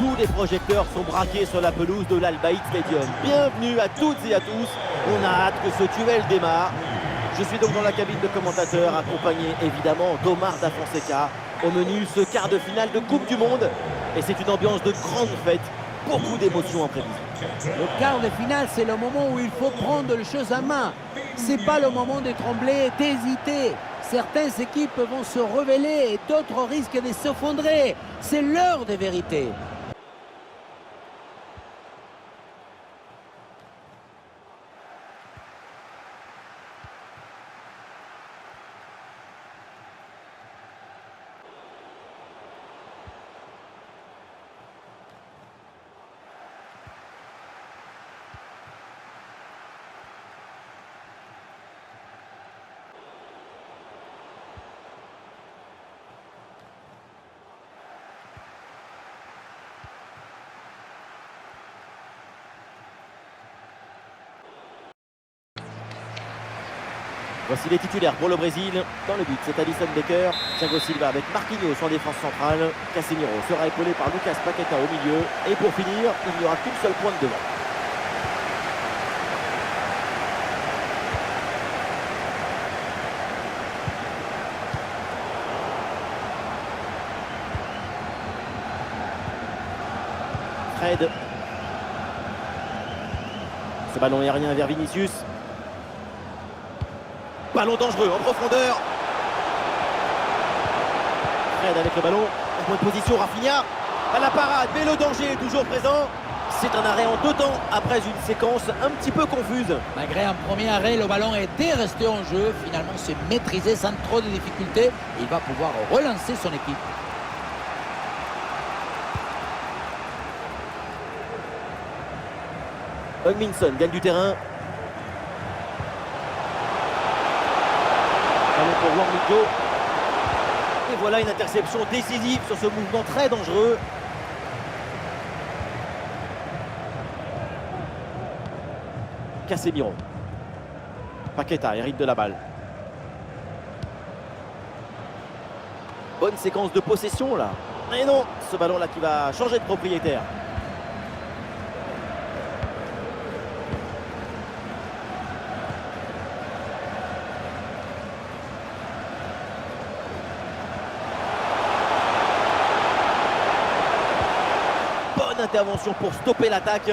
Tous les projecteurs sont braqués sur la pelouse de l'Al Bayt Stadium. Bienvenue à toutes et à tous. On a hâte que ce duel démarre. Je suis donc dans la cabine de commentateur, accompagné évidemment d'Omar Da Fonseca. Au menu, ce quart de finale de Coupe du Monde. Et c'est une ambiance de grande fête. Beaucoup d'émotions en prévision. Le quart de finale, c'est le moment où il faut prendre les choses en main. C'est pas le moment de trembler, d'hésiter. Certaines équipes vont se révéler et d'autres risquent de s'effondrer. C'est l'heure de vérité. Voici les titulaires pour le Brésil. Dans le but, c'est Alisson Becker. Thiago Silva avec Marquinhos en défense centrale. Casemiro sera épaulé par Lucas Paqueta au milieu. Et pour finir, il n'y aura qu'une seule pointe devant. Fred. Ce ballon aérien vers Vinicius. Ballon dangereux en profondeur. Fred avec le ballon. En bonne position, Rafinha. À la parade, mais le danger est toujours présent. C'est un arrêt en 2 temps après une séquence un petit peu confuse. Malgré un premier arrêt, le ballon était resté en jeu. Finalement, c'est maîtrisé sans trop de difficultés. Il va pouvoir relancer son équipe. Heung-min Son gagne du terrain. Ballon pour Wang Min-jo. Et voilà une interception décisive sur ce mouvement très dangereux. Casemiro. Paqueta hérite de la balle. Bonne séquence de possession là. Et non, ce ballon là qui va changer de propriétaire. Bonne intervention pour stopper l'attaque.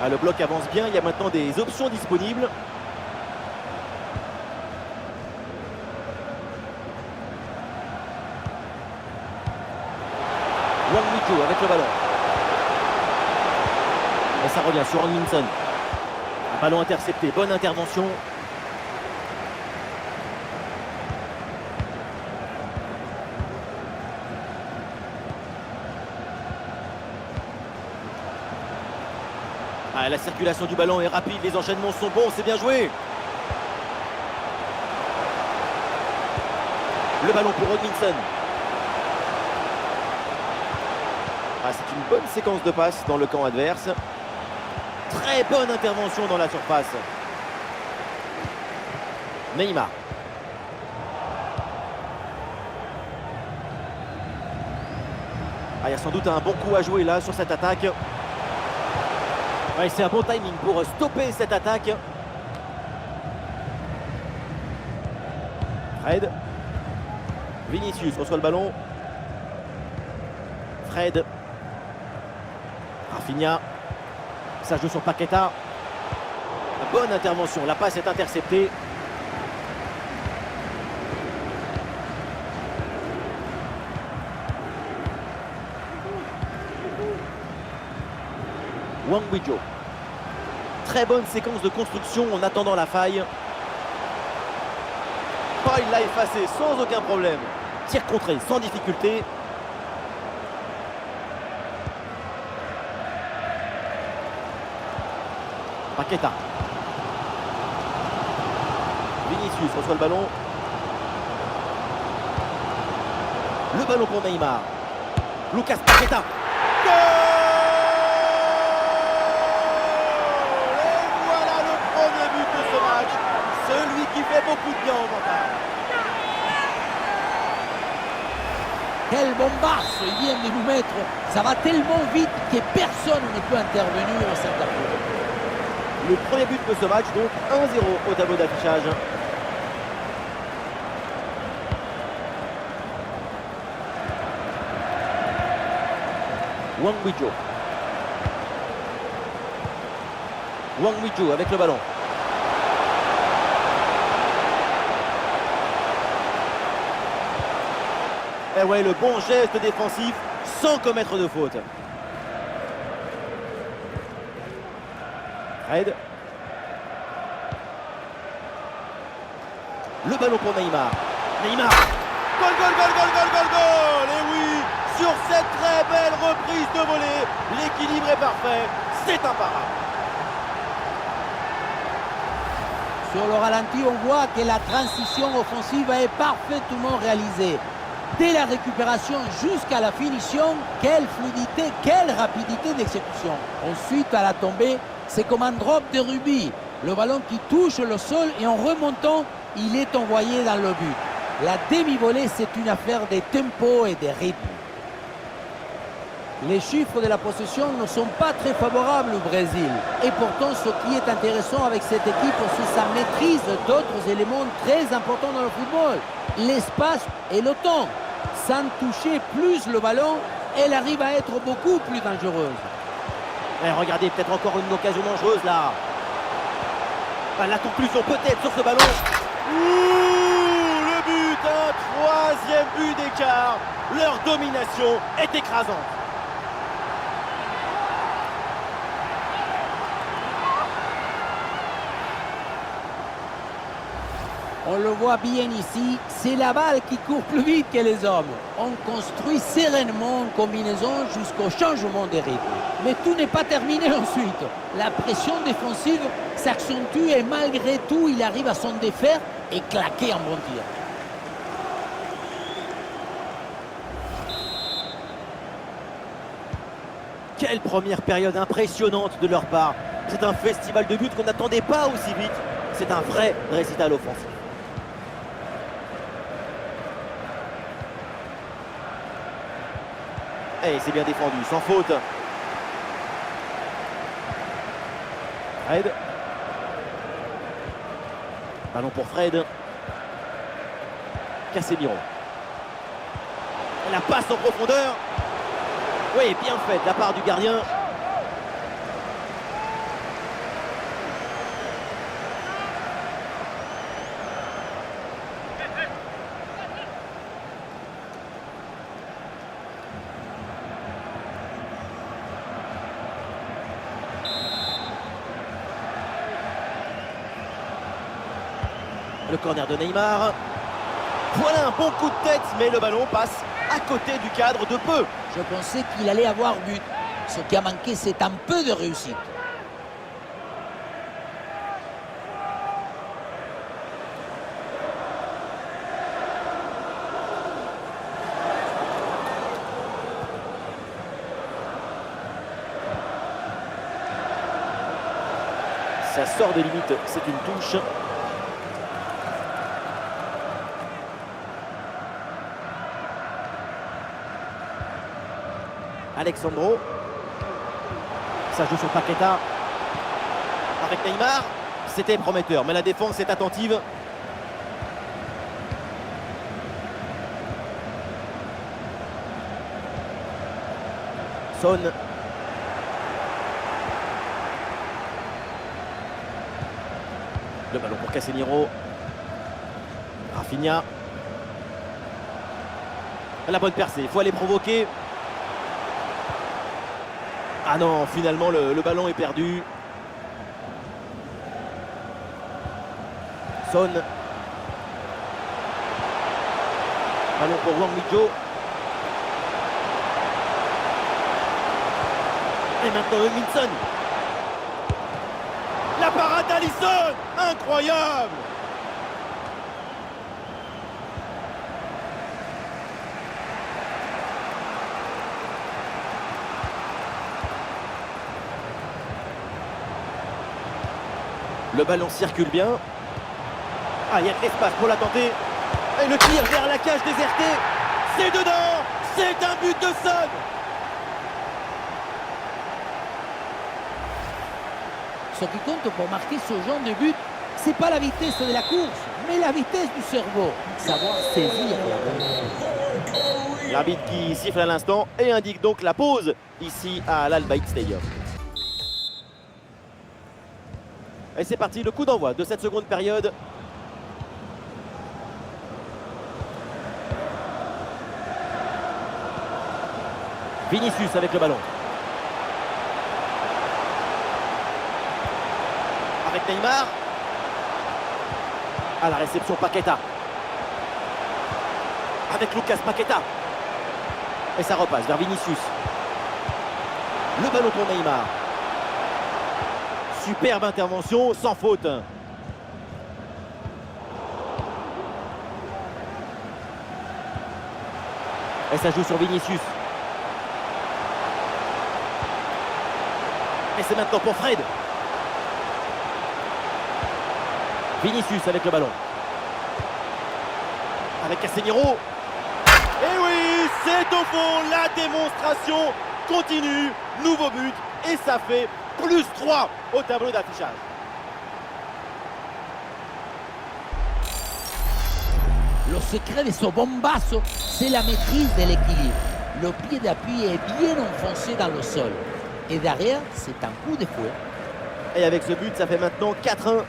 Ah, le bloc avance bien, il y a maintenant des options disponibles. Wang Min-jo avec le ballon. Et ça revient sur Heung-min Son. Un ballon intercepté, bonne intervention. Ah, la circulation du ballon est rapide, les enchaînements sont bons, c'est bien joué. Le ballon pour Heung-min Son. Ah, c'est une bonne séquence de passes dans le camp adverse. Très bonne intervention dans la surface. Neymar. Ah, il y a sans doute un bon coup à jouer là sur cette attaque. Ouais, c'est un bon timing pour stopper cette attaque. Fred. Vinicius reçoit le ballon. Fred. Rafinha. Ça joue sur Paqueta. Bonne intervention. La passe est interceptée. Wang Min-jo. Très bonne séquence de construction en attendant la faille. Oh, il l'a effacé sans aucun problème. Tir contré sans difficulté. Paqueta. Vinicius reçoit le ballon. Le ballon pour Neymar. Lucas Paqueta. Goal! fait beaucoup de bien au mental. Quel bombasse il vient de nous mettre. Ça va tellement vite que personne ne peut intervenir au sein de la cour. Le premier but de ce match, donc 1-0 au tableau d'affichage. Wang Wijou. Wang Wijou avec le ballon. Et ouais, le bon geste défensif sans commettre de faute. Fred. Le ballon pour Neymar. Neymar. Goal, goal, goal, goal, goal, goal, goal. Et oui, sur cette très belle reprise de volée, l'équilibre est parfait. C'est imparable. Sur le ralenti, on voit que la transition offensive est parfaitement réalisée. Dès la récupération jusqu'à la finition, quelle fluidité, quelle rapidité d'exécution. Ensuite, à la tombée, c'est comme un drop de rubis. Le ballon qui touche le sol et en remontant, il est envoyé dans le but. La demi-volée, c'est une affaire de tempo et de rythme. Les chiffres de la possession ne sont pas très favorables au Brésil. Et pourtant, ce qui est intéressant avec cette équipe, c'est sa maîtrise d'autres éléments très importants dans le football. L'espace et le temps. Sans toucher plus le ballon, elle arrive à être beaucoup plus dangereuse. Et regardez, peut-être encore une occasion dangereuse là. Ah, la conclusion peut-être sur ce ballon. Ouh, le but, un troisième but d'écart. Leur domination est écrasante. On le voit bien ici, c'est la balle qui court plus vite que les hommes. On construit sereinement en combinaison jusqu'au changement de rythme. Mais tout n'est pas terminé ensuite. La pression défensive s'accentue et malgré tout, il arrive à s'en défaire et claquer en bon tir. Quelle première période impressionnante de leur part. C'est un festival de buts qu'on n'attendait pas aussi vite. C'est un vrai récital offensif. Et c'est bien défendu, sans faute. Fred. Ballon pour Fred. Casemiro. La passe en profondeur. Oui, bien fait de la part du gardien. Le corner de Neymar. Voilà un bon coup de tête, mais le ballon passe à côté du cadre de peu. Je pensais qu'il allait avoir but. Ce qui a manqué, c'est un peu de réussite. Ça sort de limite, c'est une touche. Alexandro. Ça joue sur Paqueta. Avec Neymar. C'était prometteur, mais la défense est attentive. Son. Le ballon pour Casemiro. Rafinha. La bonne percée, il faut aller provoquer. Ah non, finalement le ballon est perdu. Son. Ballon pour Wang Wijou. Et maintenant Minson. La parade d'Alisson. Incroyable. Le ballon circule bien. Ah, il y a de l'espace pour la tenter. Et le tir vers la cage désertée. C'est dedans. C'est un but de Son. Ce qui compte pour marquer ce genre de but, c'est pas la vitesse de la course, mais la vitesse du cerveau. Savoir saisir la balle. L'arbitre qui siffle à l'instant et indique donc la pause ici à l'Al Bayt Stadium. Et c'est parti, le coup d'envoi de cette seconde période. Vinicius avec le ballon. Avec Neymar. À la réception, Paqueta. Avec Lucas Paqueta. Et ça repasse vers Vinicius. Le ballon pour Neymar. Superbe intervention, sans faute. Et ça joue sur Vinicius. Et c'est maintenant pour Fred. Vinicius avec le ballon. Avec Casemiro. Et oui, c'est au fond, la démonstration continue. Nouveau but et ça fait +3 au tableau d'affichage. Le secret de ce bombasso, c'est la maîtrise de l'équilibre. Le pied d'appui est bien enfoncé dans le sol. Et derrière, c'est un coup de fouet. Et avec ce but, ça fait maintenant 4-1.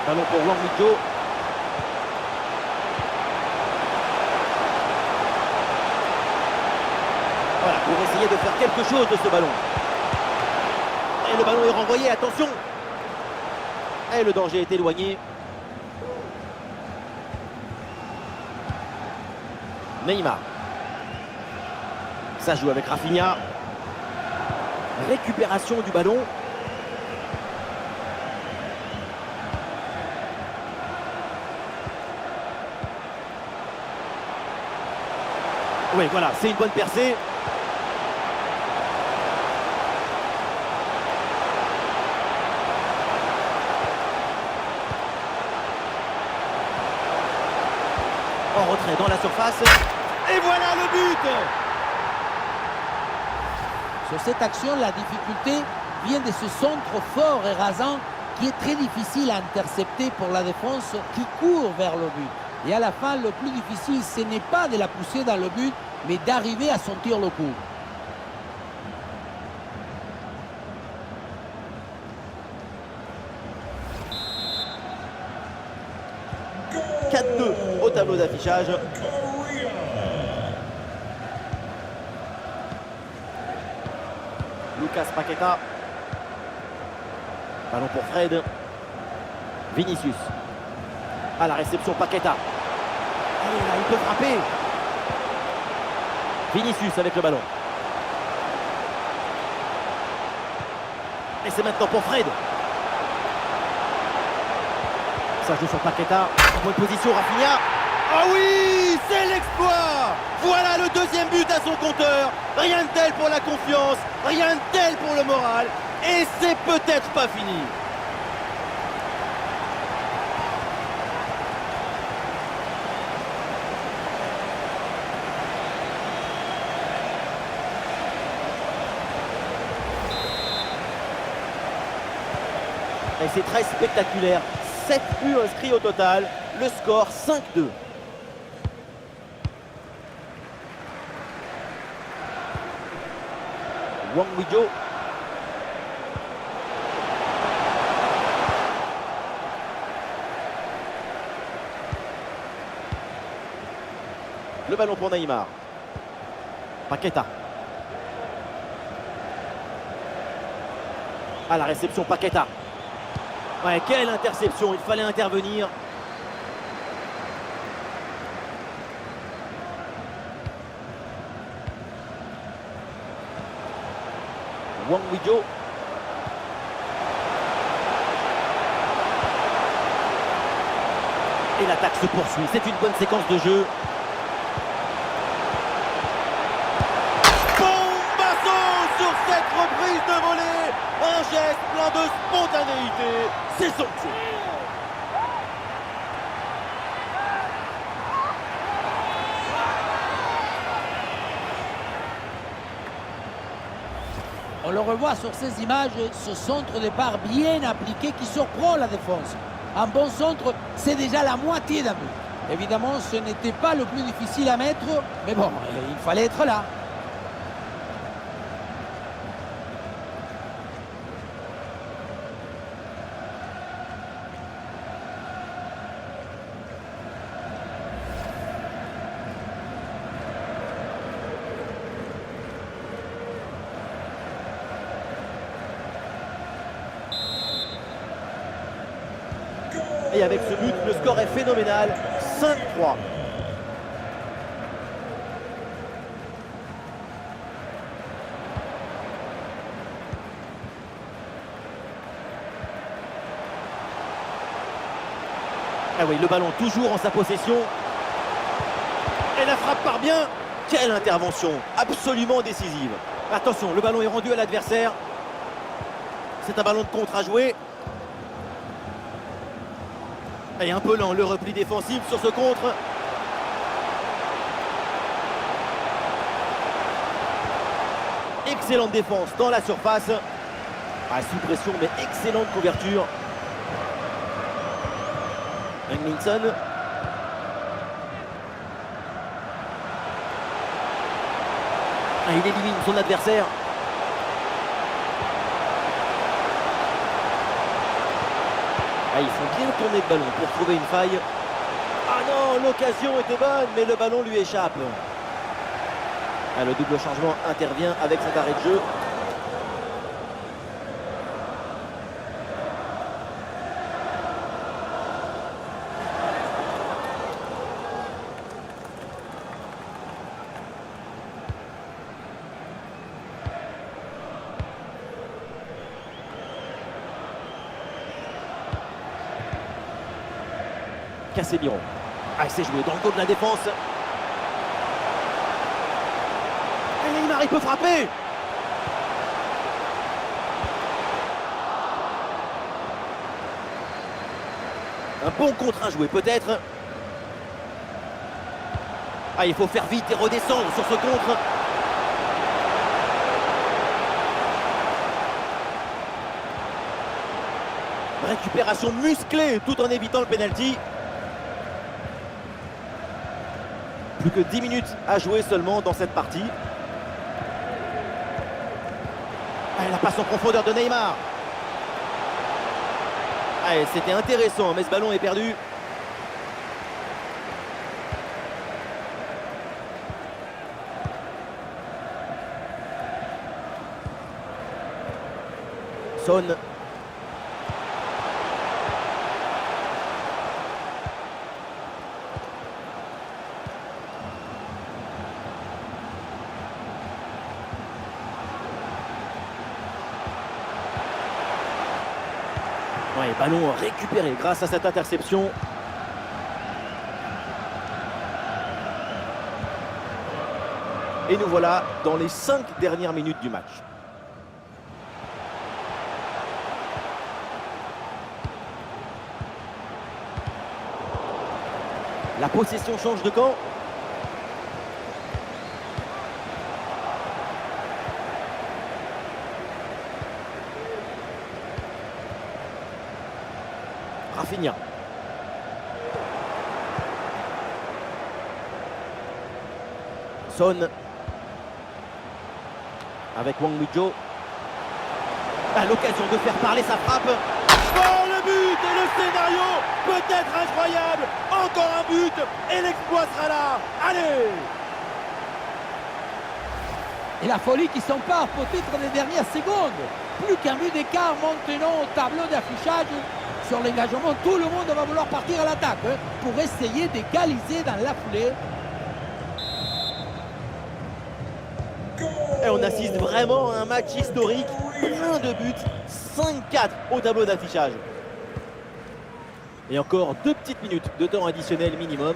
Ballon pour Wang Mito. Voilà, pour essayer de faire quelque chose de ce ballon. Et le ballon est renvoyé, attention. Et le danger est éloigné. Neymar. Ça joue avec Rafinha. Récupération du ballon. Oui, voilà, c'est une bonne percée. En retrait dans la surface. Et voilà le but! Sur cette action, la difficulté vient de ce centre fort et rasant qui est très difficile à intercepter pour la défense qui court vers le but. Et à la fin, le plus difficile, ce n'est pas de la pousser dans le but, mais d'arriver à sentir le coup. « 4-2 au tableau d'affichage. Lucas Paqueta. Ballon pour Fred. Vinicius. À la réception, Paqueta. Allez, là, il peut frapper. Vinicius avec le ballon. Et c'est maintenant pour Fred. Ça joue sur Paqueta. En bonne position, Rafinha. Ah oui, c'est l'exploit. Voilà le deuxième but à son compteur. Rien de tel pour la confiance, rien de tel pour le moral. Et c'est peut-être pas fini. Et c'est très spectaculaire. 7 buts inscrits au total. Le score 5-2. Wang Mito. Le ballon pour Neymar. Paqueta. À la réception, Paqueta. Ouais, quelle interception, il fallait intervenir. Wang Mito. Et l'attaque se poursuit, c'est une bonne séquence de jeu. prise de volée, un geste plein de spontanéité, c'est somptueux. On le revoit sur ces images, ce centre de part bien appliqué qui surprend la défense. Un bon centre, c'est déjà la moitié d'un but. Évidemment, ce n'était pas le plus difficile à mettre, mais bon, il fallait être là. Et avec ce but, le score est phénoménal, 5-3. Ah oui, le ballon toujours en sa possession. Et la frappe part bien. Quelle intervention, absolument décisive. Attention, le ballon est rendu à l'adversaire. C'est un ballon de contre à jouer. Et un peu lent le repli défensif sur ce contre. Excellente défense dans la surface. Sous pression, mais excellente couverture. Englinson. Il élimine son adversaire. Ils font bien tourner le ballon pour trouver une faille. Ah non, l'occasion était bonne, mais le ballon lui échappe. Le double changement intervient avec cet arrêt de jeu. Casemiro. C'est joué dans le dos de la défense. Et Neymar, il peut frapper. Un bon contre à jouer peut-être. Il faut faire vite et redescendre sur ce contre. Récupération musclée tout en évitant le pénalty. Plus que 10 minutes à jouer seulement dans cette partie. La passe en profondeur de Neymar. C'était intéressant, mais ce ballon est perdu. Son. Ballon récupéré grâce à cette interception. Et nous voilà dans les 5 dernières minutes du match. La possession change de camp. Rafinha. Son. Avec Wang Mijo. L'occasion de faire parler sa frappe. Oh, le but et le scénario peut être incroyable. Encore un but et l'exploit sera là. Allez! Et la folie qui s'empare peut-être des dernières secondes. Plus qu'un but d'écart maintenant au tableau d'affichage. Sur l'engagement, tout le monde va vouloir partir à l'attaque pour essayer d'égaliser dans la foulée. Et on assiste vraiment à un match historique. Plein de buts, 5-4 au tableau d'affichage. Et encore 2 petites minutes de temps additionnel minimum.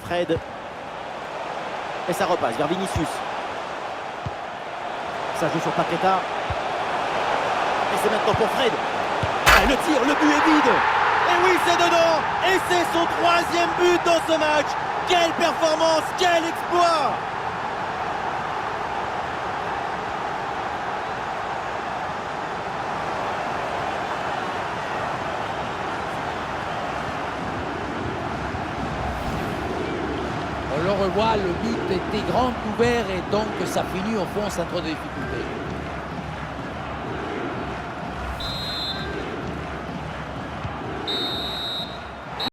Fred. Et ça repasse vers Vinicius. Ça joue sur Paqueta. Et c'est maintenant pour Fred. Ah, le tir, le but est vide. Et oui, c'est dedans. Et c'est son 3e but dans ce match. Quelle performance, quel exploit! On le revoit, le but était grand ouvert et donc ça finit au fond sans trop de difficultés.